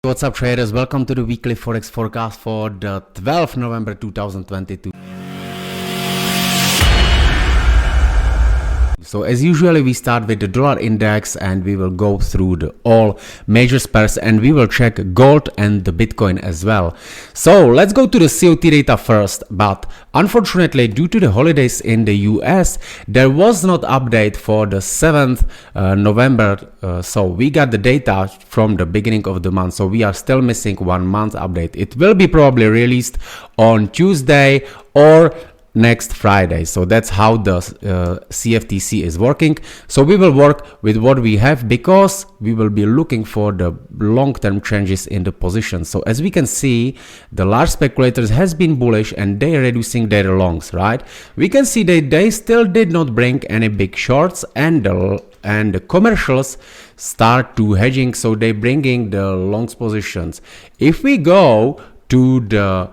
What's up traders, welcome to the weekly Forex forecast for the 12th November 2022. So as usually we start with the dollar index and we will go through the all major pairs and we will check gold and the Bitcoin as well. So let's go to the CFTC data first, but unfortunately due to the holidays in the US there was not update for the 7th November, so we got the data from the beginning of the month, so we are still missing 1 month update. It will be probably released on Tuesday or next Friday. So that's how the CFTC is working. So we will work with what we have because we will be looking for the long-term changes in the position. So as we can see, the large speculators has been bullish and they are reducing their longs, right? We can see that they still did not bring any big shorts, and the commercials start to hedging, so they bringing the longs positions. If we go to the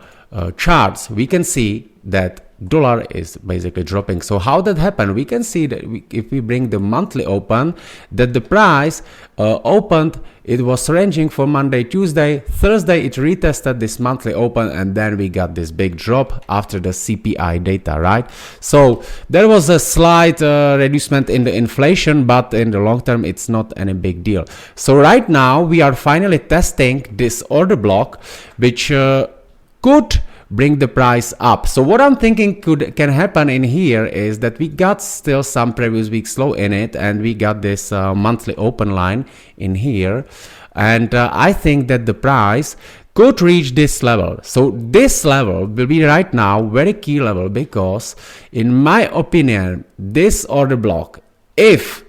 charts, we can see that dollar is basically dropping. So how that happened? We can see that if we bring the monthly open, that the price opened, it was ranging for Monday, Tuesday, Thursday it retested this monthly open, and then we got this big drop after the CPI data, right? So there was a slight reducement in the inflation, but in the long term it's not any big deal. So right now we are finally testing this order block, which could bring the price up. So what I'm thinking can happen in here is that we got still some previous week's low in it, and we got this monthly open line in here, and I think that the price could reach this level. So this level will be right now very key level, because in my opinion this order block, if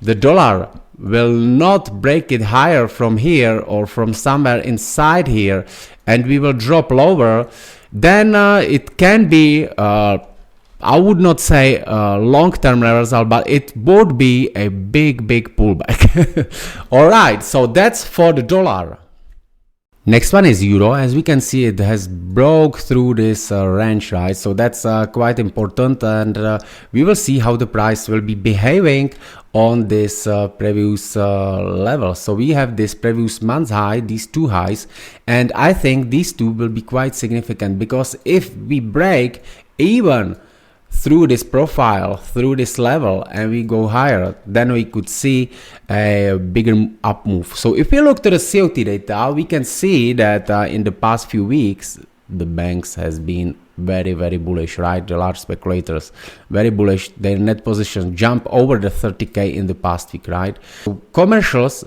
the dollar will not break it higher from here or from somewhere inside here and we will drop lower, then it can be, I would not say long-term reversal, but it would be a big pullback. All right, so that's for the dollar. Next one is euro. As we can see, it has broke through this range, right? So that's quite important, and we will see how the price will be behaving on this previous level. So we have this previous month's high, these two highs, and I think these two will be quite significant, because if we break even through this profile, through this level, and we go higher, then we could see a bigger up move. So if we look to the CFTC data, we can see that in the past few weeks the banks has been very bullish, right? The large speculators very bullish. Their net position jump over the 30k in the past week, right? So commercials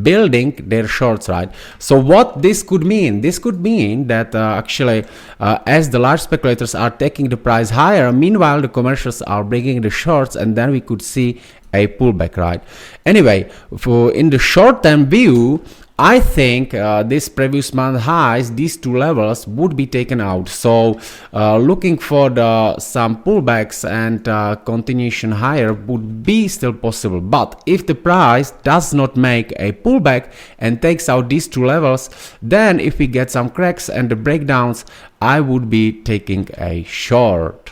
building their shorts, right? So what this could mean? This could mean that actually as the large speculators are taking the price higher, meanwhile the commercials are bringing the shorts, and then we could see a pullback, right? Anyway, for in the short-term view, I think this previous month highs, these two levels would be taken out. So looking for some pullbacks and continuation higher would be still possible. But if the price does not make a pullback and takes out these two levels, then if we get some cracks and the breakdowns, I would be taking a short.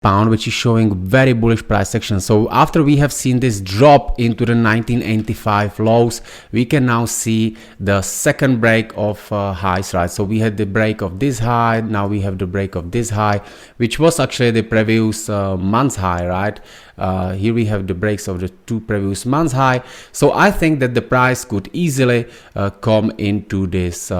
Pound, which is showing very bullish price action. So after we have seen this drop into the 1985 lows, we can now see the second break of highs, right? So we had the break of this high, now we have the break of this high, which was actually the previous month's high, right? Here we have the breaks of the two previous months high. So I think that the price could easily come into this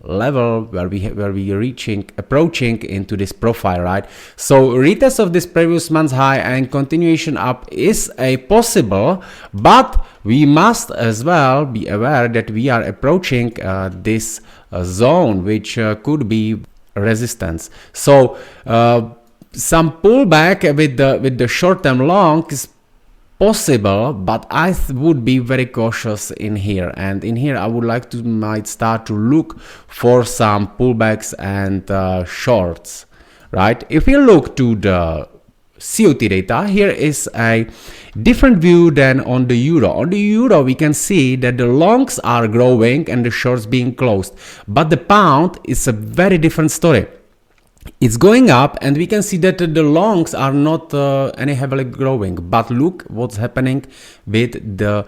level where we are approaching into this profile, right? So retest of this previous month's high and continuation up is a possible, but we must as well be aware that we are approaching this zone, which could be resistance. So some pullback with the short-term long is possible, but I would be very cautious in here, and in here I would like to might start to look for some pullbacks and shorts, right? If we look to the CFTC data, here is a different view than on the euro. On the euro we can see that the longs are growing and the shorts being closed, but the pound is a very different story. It's going up, and we can see that the longs are not any heavily growing, but look what's happening with the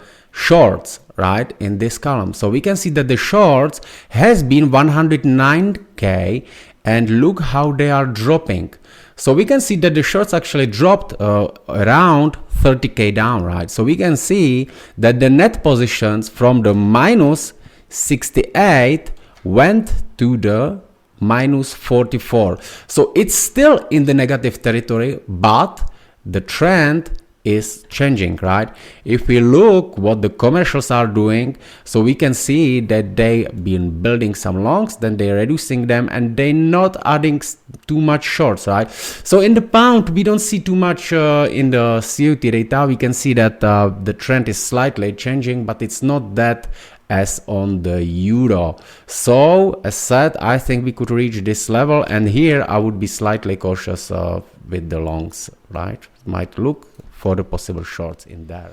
shorts, right, in this column. So we can see that the shorts has been 109k, and look how they are dropping. So we can see that the shorts actually dropped around 30k down, right? So we can see that the net positions from the minus 68 went to the minus 44. So it's still in the negative territory, but the trend is changing, right? If we look what the commercials are doing, so we can see that they been building some longs, then they're reducing them, and they're not adding too much shorts, right? So in the pound we don't see too much in the COT data. We can see that the trend is slightly changing, but it's not that as on the euro. So as said, I think we could reach this level, and here I would be slightly cautious with the longs, right? Might look for the possible shorts in there.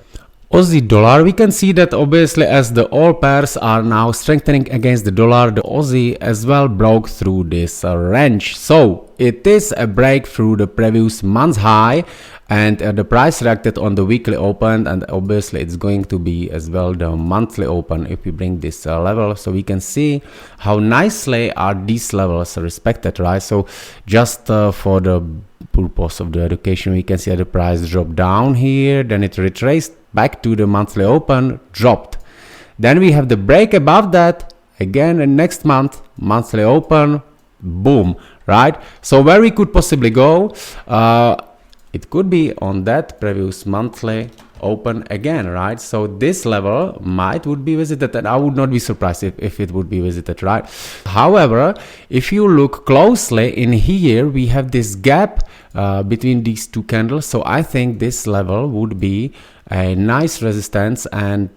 Aussie dollar, we can see that obviously as the all pairs are now strengthening against the dollar, the Aussie as well broke through this range. So it is a break through the previous month's high, and the price reacted on the weekly open, and obviously it's going to be as well the monthly open if we bring this level. So we can see how nicely are these levels respected, right? So just for the purpose of the education, we can see that the price dropped down here, then it retraced back to the monthly open, dropped. Then we have the break above that again, and next month monthly open, boom, right? So where we could possibly go, it could be on that previous monthly open again, right? So this level would be visited, and I would not be surprised if it would be visited, right? However, if you look closely in here, we have this gap between these two candles. So I think this level would be a nice resistance, and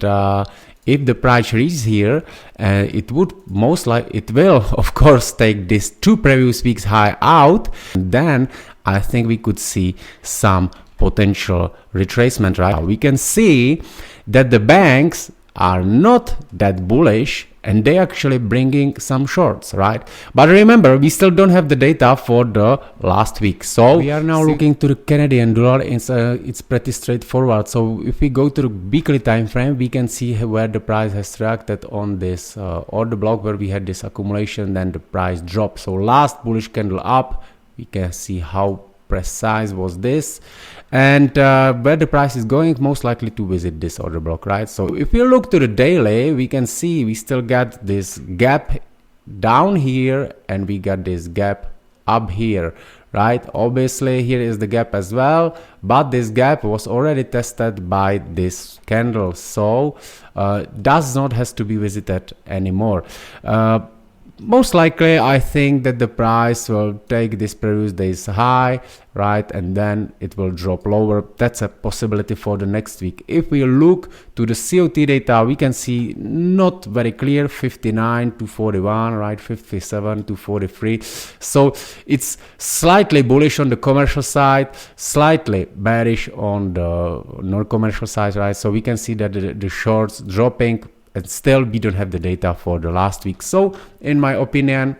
if the price reaches here, it would most likely, it will of course take this two previous weeks high out, and then I think we could see some potential retracement, right? We can see that the banks are not that bullish, and they actually bringing some shorts, right? But remember, we still don't have the data for the last week. So we are now looking to the Canadian dollar. It's pretty straightforward. So if we go to the weekly time frame, we can see where the price has reacted on this order block where we had this accumulation, then the price dropped. So last bullish candle up, we can see how precise was this, and where the price is going, most likely to visit this order block, right? So if you look to the daily, we can see we still got this gap down here, and we got this gap up here, right? Obviously here is the gap as well, but this gap was already tested by this candle, so does not has to be visited anymore. Most likely, I think that the price will take this previous day's high, right, and then it will drop lower. That's a possibility for the next week. If we look to the COT data, we can see not very clear, 59 to 41, right, 57 to 43. So it's slightly bullish on the commercial side, slightly bearish on the non-commercial side, right? So we can see that the shorts dropping, and still we don't have the data for the last week. So in my opinion,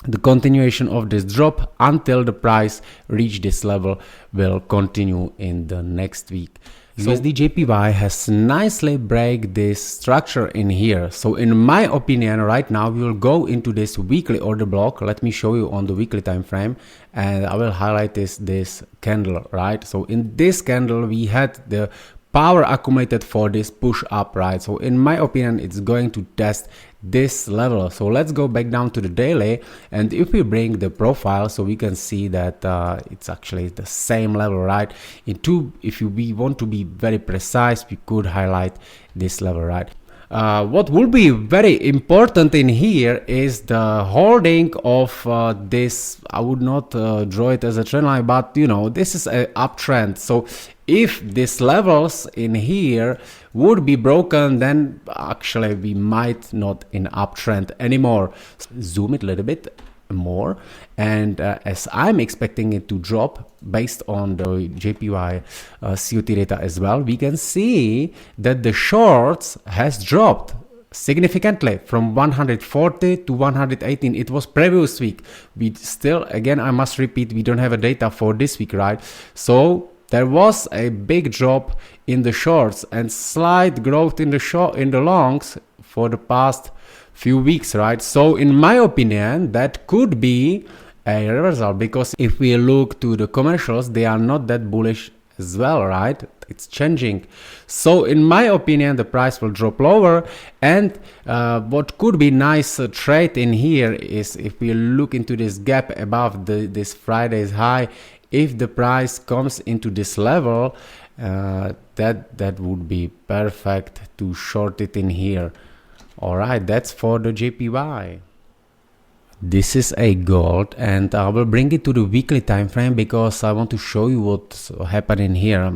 the continuation of this drop until the price reach this level will continue in the next week. So USDJPY has nicely break this structure in here. So in my opinion, right now we will go into this weekly order block. Let me show you on the weekly time frame, and I will highlight this candle, right? So in this candle we had the power accumulated for this push up, right? So in my opinion, it's going to test this level. So let's go back down to the daily, and if we bring the profile, so we can see that it's actually the same level, right? If we want to be very precise, we could highlight this level, right? What will be very important in here is the holding of this. I would not draw it as a trend line, but you know, this is an uptrend. So if these levels in here would be broken, then actually we might not in uptrend anymore. Zoom it a little bit more, and as I'm expecting it to drop based on the JPY COT data as well, we can see that the shorts has dropped significantly from 140 to 118. It was previous week. We still, again, I must repeat, we don't have a data for this week, right? So there was a big drop in the shorts and slight growth in the longs for the past few weeks, right? So in my opinion, that could be a reversal, because if we look to the commercials, they are not that bullish as well, right? It's changing. So in my opinion, the price will drop lower, and what could be nice trade in here is if we look into this gap above this Friday's high. If the price comes into this level, that would be perfect to short it in here. All right, that's for the JPY. This is a gold, and I will bring it to the weekly time frame because I want to show you what's happening here.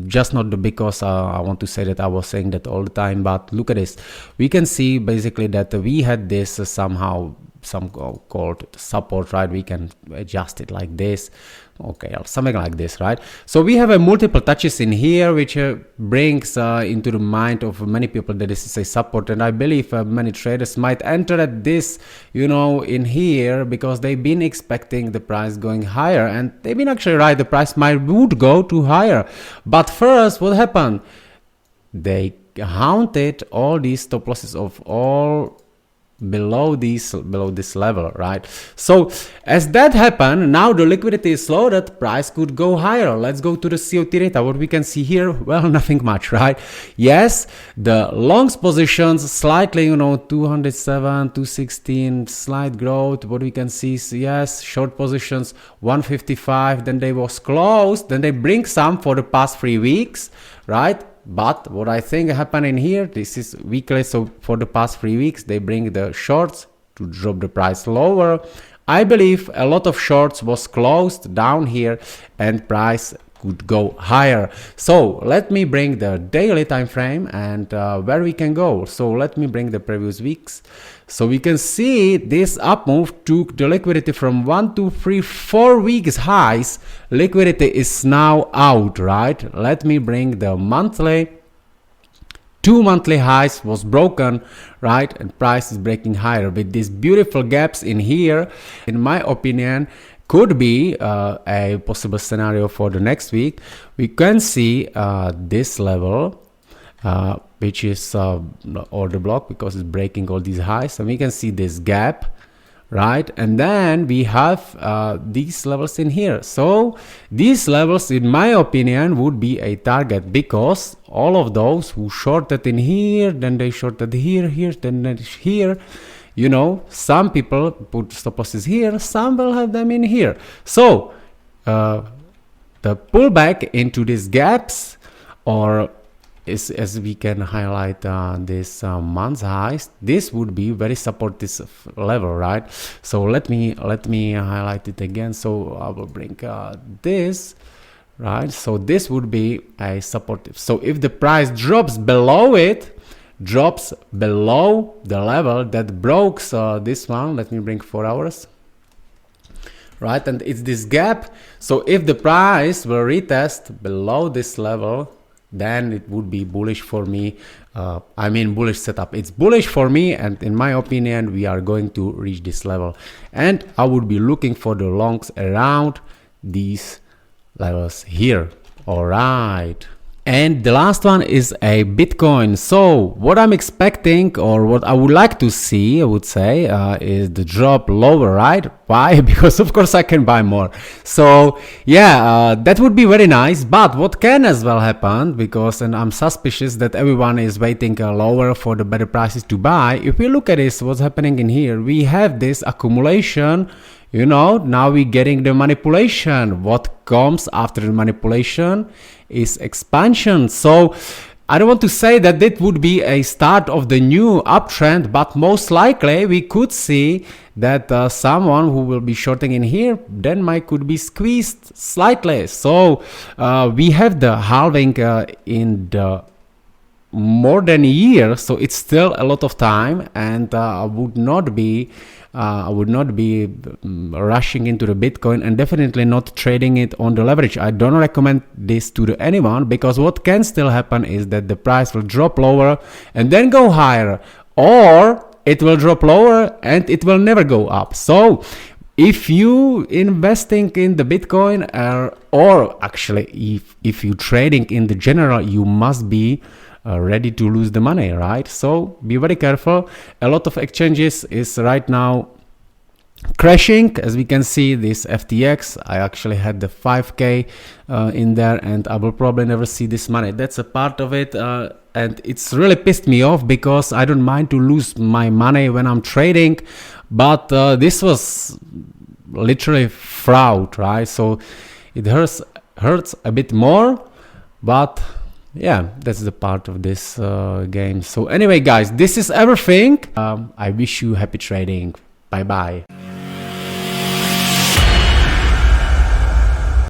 Just not because I want to say that I was saying that all the time, but look at this. We can see basically that we had this somehow some called support, right? We can adjust it like this, okay, or something like this, right? So we have a multiple touches in here, which brings into the mind of many people that this is a support, and I believe many traders might enter at this, you know, in here, because they've been expecting the price going higher, and they've been actually right. The price would go to higher, but first, what happened? They haunted all these stop losses of all below this level, right? So as that happened, now the liquidity is low, that price could go higher. Let's go to the COT data. What we can see here, well, nothing much, right? Yes, the longs positions slightly, you know, 207, 216, slight growth. What we can see is, yes, short positions 155, then they was closed, then they bring some for the past 3 weeks, right? But what I think happened in here, this is weekly, so for the past 3 weeks, they bring the shorts to drop the price lower. I believe a lot of shorts was closed down here and price could go higher. So let me bring the daily time frame and where we can go. So let me bring the previous weeks. So we can see this up move took the liquidity from 1, 2, 3, 4 weeks highs. Liquidity is now out, right? Let me bring the monthly. 2 monthly highs was broken, right? And price is breaking higher with these beautiful gaps in here. In my opinion, could be a possible scenario for the next week. We can see this level, which is order block, because it's breaking all these highs, and we can see this gap, right? And then we have these levels in here. So these levels, in my opinion, would be a target, because all of those who shorted in here, then they shorted here, then here. You know, some people put stop losses here, some will have them in here. So the pullback into these gaps, or is, as we can highlight this month's highs, this would be very supportive level, right? So let me highlight it again. So I will bring this, right? So this would be a supportive. So if the price drops below it, drops below the level that broke this one, let me bring 4 hours, right? And it's this gap. So if the price will retest below this level, then it would be bullish for me. I mean bullish setup. It's bullish for me, and in my opinion, we are going to reach this level, and I would be looking for the longs around these levels here. All right. And the last one is a Bitcoin. So what I'm expecting, or what I would like to see, I would say, is the drop lower, right? Why? Because of course I can buy more. So yeah, that would be very nice. But what can as well happen, because, and I'm suspicious that everyone is waiting lower for the better prices to buy. If we look at this, what's happening in here, we have this accumulation. You know, now we're getting the manipulation. What comes after the manipulation is expansion. So I don't want to say that it would be a start of the new uptrend, but most likely we could see that someone who will be shorting in here then could be squeezed slightly. So we have the halving in the more than a year, so it's still a lot of time, and I would not be rushing into the Bitcoin, and definitely not trading it on the leverage. I don't recommend this to anyone, because what can still happen is that the price will drop lower and then go higher, or it will drop lower and it will never go up. So if you investing in the Bitcoin, or actually if you trading in the general, you must be ready to lose the money, right? So be very careful. A lot of exchanges is right now crashing. As we can see, this FTX, I actually had the 5k in there, and I will probably never see this money. That's a part of it, and it's really pissed me off, because I don't mind to lose my money when I'm trading, but this was literally fraud, right? So it hurts a bit more, but yeah, that's the part of this game. So anyway, guys, this is everything. I wish you happy trading. Bye bye.